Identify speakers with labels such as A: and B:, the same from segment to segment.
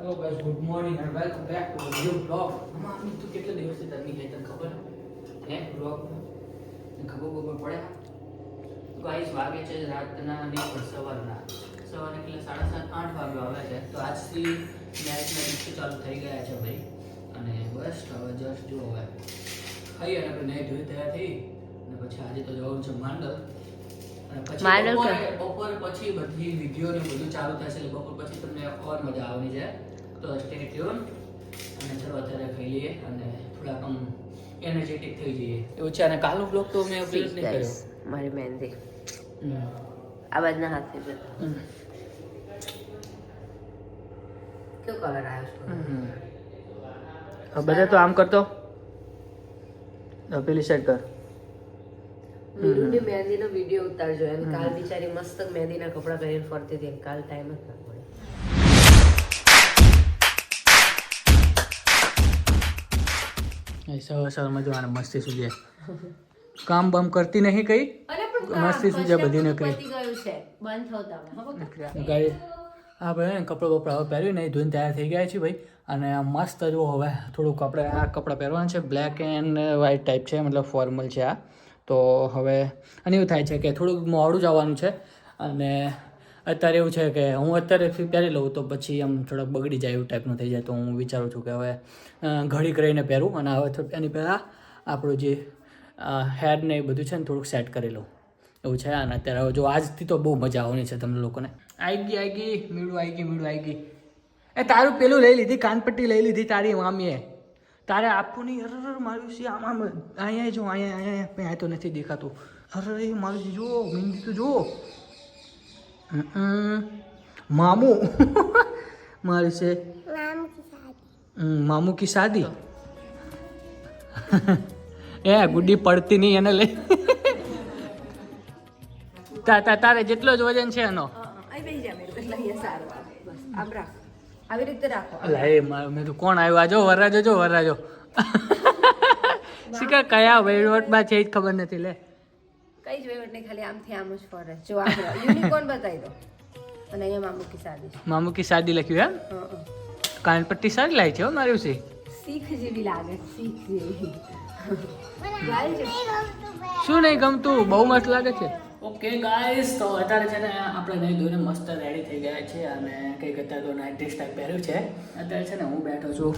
A: Hello guys, good morning and welcome back to a new blog. આમાં તો કેટલા દિવસથી તરમી ગઈ તને ખબર હે બ્લોગ ખબર પડે. ગાઈસ વાગે છે રાતના નહીં પણ સવારના કેટલા 7:30-8 વાગ્યા આવે છે. તો આજથી મેચના દિવસો ચાલુ થઈ ગયા છે ભાઈ. અને બસ હવે જસ્ટ જો હવે ખાઈ અને આપણે નહીં ધોઈ તૈયાર થઈ અને પછી આજે તો જવાનું છે માંડલ. અને પછી બપોર પછી બધી વિડીયો ને બધું ચાલુ થશે એટલે બપોર પછી તમને ઓર મજા આવવાની છે. તો સ્ટે ટ્યુન અને ચલો અત્યારે ખાઈ લઈએ અને થોડાક આમ એનર્જેટિક થઈ જઈએ એવું છે. અને કાલનો બ્લોગ તો મેં અપલોડ નહીં કર્યો.
B: મારી મહેંદી આ બાજના હાથે છે. કેવો કલર આવ્યો છે?
A: બધા તો આમ કરતો પેલી સાઈડ કર.
B: મીરુની મહેંદીનો વિડીયો ઉતારજો. એમ કાલ બિચારી મસ્ત મહેંદીના કપડા પહેરીને ફરતી હતી. કાલ ટાઈમ જ ના પડે.
A: સવારમાં જો આને મસ્તી સુજે કામ બામ કરતી નહીં કઈ મસ્તી સુજે બધી નકરી ગાઈ. હા ભાઈ કપડાં બપડા હવે પહેર્યું નહીં ધોઈને તૈયાર થઈ ગયા છે ભાઈ. અને મસ્ત જો હવે થોડુંક આપણે આ કપડાં પહેરવાના છે. બ્લેક એન્ડ વ્હાઇટ ટાઈપ છે, મતલબ ફોર્મલ છે આ. તો હવે અને એવું થાય છે કે થોડુંક મોડું જવાનું છે. અને અત્યારે એવું છે કે હું અત્યારે પહેરી લઉં તો પછી આમ થોડાક બગડી જાય એવું ટાઈપનું થઈ જાય. તો હું વિચારું છું કે હવે ઘડી કરીને પહેરું અને હવે એની પહેલાં આપણું જે હેર ને એ બધું છે ને થોડુંક સેટ કરી લઉં એવું છે. અને અત્યારે હવે જો આજથી તો બહુ મજા આવવાની છે તમને લોકોને. આવી ગઈ મીડું આવી ગઈ. એ તારું પેલું લઈ લીધી કાનપટ્ટી લઈ લીધી તારી મામીએ. તારે આપવું નહીં. હર મારું છે આમ અહીંયા જો અહીંયા તો નથી દેખાતું. હર મારું જો મહેંદી તો જુઓ મામू મારી છે मामू की शादी એ ગુડી પડતી નહીં એને લઈ. તારે જેટલો જ વજન છે એનો
B: આવી રીતે રાખો.
A: મેં તો કોણ આવ્યું આજો વરરાજો શીખા કયા વહીવટમાં છે એ જ ખબર નથી. લે
B: કઈ જ વહીવટ નહીં, ખાલી આમથી આમ જ ફરે. જો યુનિકોર્ન બતાવી દો. અને અહીંયા મામુ કી શાદી લખ્યું એમ. કાનપટ્ટી સારી લાવી છે હો મારી ઉસી. શીખ જેવી લાગે. શીખ જેવી
A: શું નહીં ગમતું? બહુ મસ્ત લાગે છે. ઓકે ગાઈસ, તો અત્યારે છે ને આપણે નહીં ધોઈને મસ્ત રેડી થઈ ગયા છે. અને કંઈક અત્યારે તો નાઇટ ડ્રેસ ટાઈપ પહેર્યું છે. અત્યારે છે ને હું બેઠો છું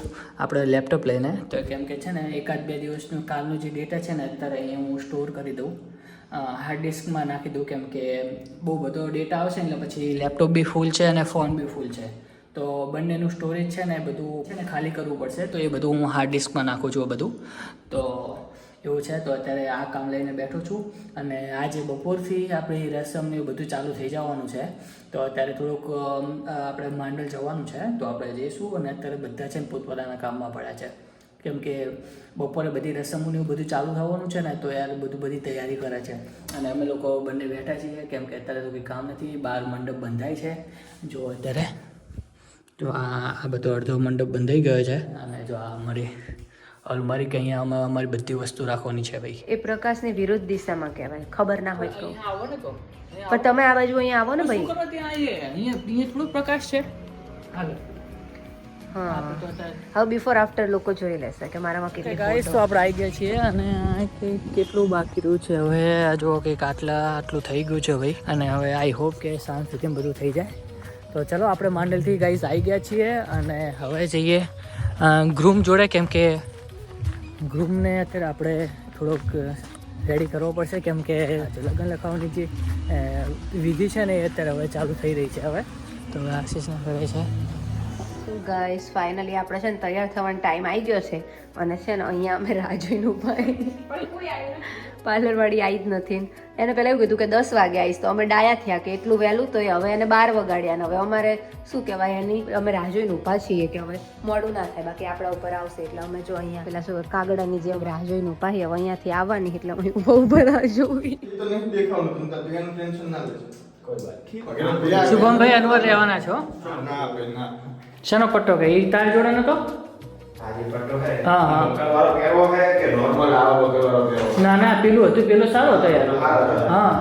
A: આપણે લેપટોપ લઈને. તો કેમ કે છે ને 1-2 દિવસનું કાલનું જે ડેટા છે ને અત્યારે અહીંયા હું સ્ટોર કરી દઉં, હાર્ડ ડિસ્કમાં નાખી દઉં. કેમ કે બહુ બધો ડેટા આવશે એટલે પછી લેપટોપ બી ફૂલ છે અને ફોન બી ફૂલ છે. તો બંનેનું સ્ટોરેજ છે ને બધું છે ને ખાલી કરવું પડશે. તો એ બધું હું હાર્ડ ડિસ્કમાં નાખું છું બધું. તો એવું છે. તો અત્યારે આ કામ લઈને બેઠો છું. અને આજે બપોરથી આપણી રસમ ને એવું બધું ચાલુ થઈ જવાનું છે. તો અત્યારે થોડુંક આપણે માંડલ જવાનું છે. તો આપણે જઈશું. અને અત્યારે બધા છે ને પોતપોતાના કામમાં પડ્યા છે. કેમ કે બપોરે બધી રસમોને એવું બધું ચાલુ થવાનું છે ને. તો યાર બધી તૈયારી કરે છે. અને અમે લોકો બંને બેઠા છીએ કેમ કે અત્યારે તો કંઈ કામ નથી. બહાર મંડપ બંધાય છે. જો અત્યારે જો આ બધો અડધો મંડપ બંધાઈ ગયો છે. અને જો આ અમારી અલમારી કે અહીંયા અમારી બધી વસ્તુ રાખવાની છે ભાઈ.
B: એ પ્રકાશની વિરુદ્ધ દિશામાં કહેવાય. ખબર ના હોય તો આવો ને. તો પણ તમે આ બાજુ અહીંયા આવો ને ભાઈ.
A: અહીંયા થોડો પ્રકાશ છે.
B: હા, હવે બિફોર આફ્ટર લોકો જોઈ લેશે કે મારામાં કેટલી
A: ગાઈસ. તો આપણે આવી ગયા છીએ અને કેટલું બાકી રહ્યું છે હવે. આ જો કંઈક આટલું થઈ ગયું છે ભાઈ. અને હવે આઈ હોપ કે સાંજ સુધી બધું થઈ જાય. તો ચલો આપણે માંડલથી ગાઈસ આવી ગયા છીએ અને હવે જઈએ ગ્રૂમ જોડે. કેમ કે ગ્રૂમને અત્યારે આપણે થોડોક રેડી કરવો પડશે. કેમ કે લગ્ન લખાવવાની જે વિધિ છે ને એ અત્યારે હવે ચાલુ થઈ રહી છે હવે. તો હવે આશીષને કરે છે.
B: ગાઈસ ફાઇનલી આપણે છે ને તૈયાર થવાનો ટાઈમ આવી ગયો છે. અને છે ને અહીંયા અમે રાહ જોઈને ઊભા. પાર્લરવાળી આવી જ નથી. એને પહેલાં એવું કીધું કે 10 વાગે આવીશ. તો અમે ડાયા થયા કે એટલું વહેલું. તો હવે એને 12 વગાડ્યા. ને હવે અમારે શું કહેવાય એની અમે રાહ જોઈને ઊભા છીએ કે હવે મોડું ના થાય. બાકી આપણા ઉપર આવશે એટલે અમે જો અહીંયા પેલા શું કાગડાની જેમ રાહ જોઈને ઊભા છીએ. હવે અહીંયાથી આવવાની એટલે અમે ઊભા રાહ જોવી.
A: શુભમભાઈ અનવર રહેવાના છો? શેનો પટ્ટો કે એ તાર જોડે નતો? હા ના પેલું હતું. પેલો સારો હતો યાર. હા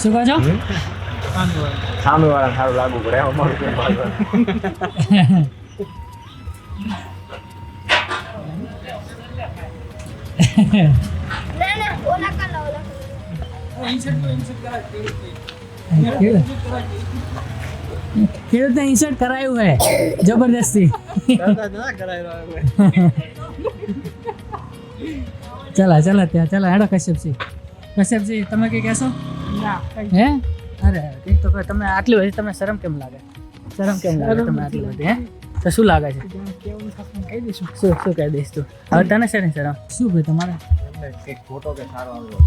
A: શું કહો છો?
C: સામેવાળા સારું લાગુ પડે અમારું કેમ ભાગવાનું?
A: ખેડૂતને ઇન્સર્ટ કરાયું હે જબરદસ્તી. ચલા ત્યાં ચલા હેડો કશ્યપજી તમે કઈ કહેશો? હે અરે કંઈક તો કહો. તમે આટલી બધી તમને શરમ કેમ લાગે તમે આટલી બધી? હે તો શું લાગે છે? કહી દઈશું. શું કહી દઈશ તું? હવે તને શેની શરમ? શું ભાઈ તમારે?
C: ફોટો કે સારો આવ્યો.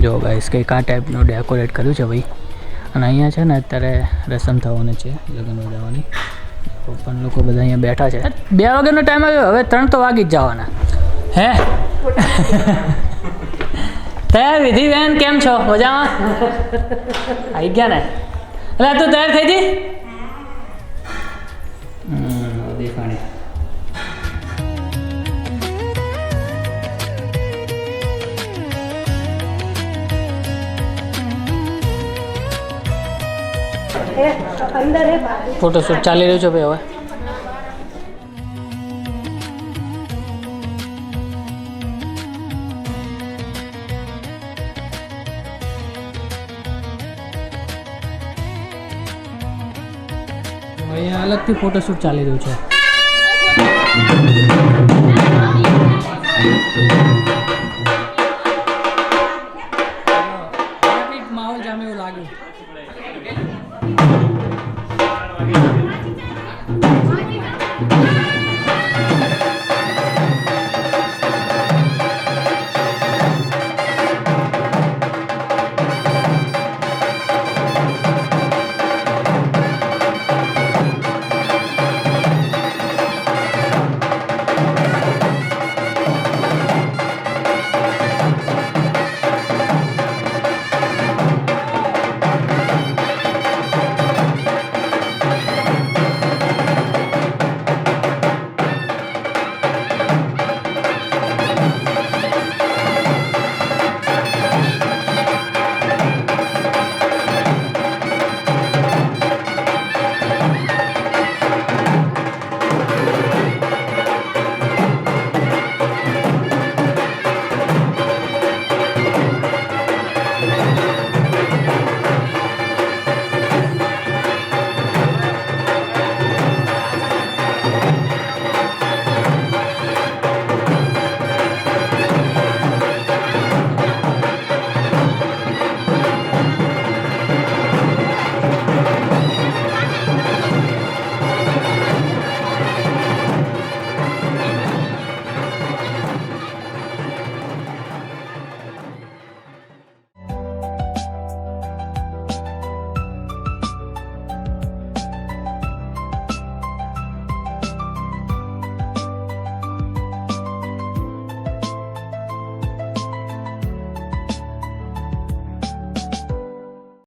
A: જો ગાઈસ કંઈક આ ટાઈપનું ડેકોરેટ કર્યું છે ભાઈ. અને અહીંયા છે ને અત્યારે રસમ થવાની છે લગ્ન વધારવાની. પણ લોકો બધા અહીંયા બેઠા છે. 2 વાગ્યાનો ટાઈમ આવ્યો, હવે 3 તો વાગી જ જવાના. હે તૈયાર વિધિ બેન કેમ છો? મજામાં? આવી ગયા ને? એટલે તું તૈયાર થઈ જી? દેખાણી ફોટોશૂટ ચાલી રહ્યું છે ભાઈ હવે. અહીંયા અલગથી ફોટોશૂટ ચાલી રહ્યું છે.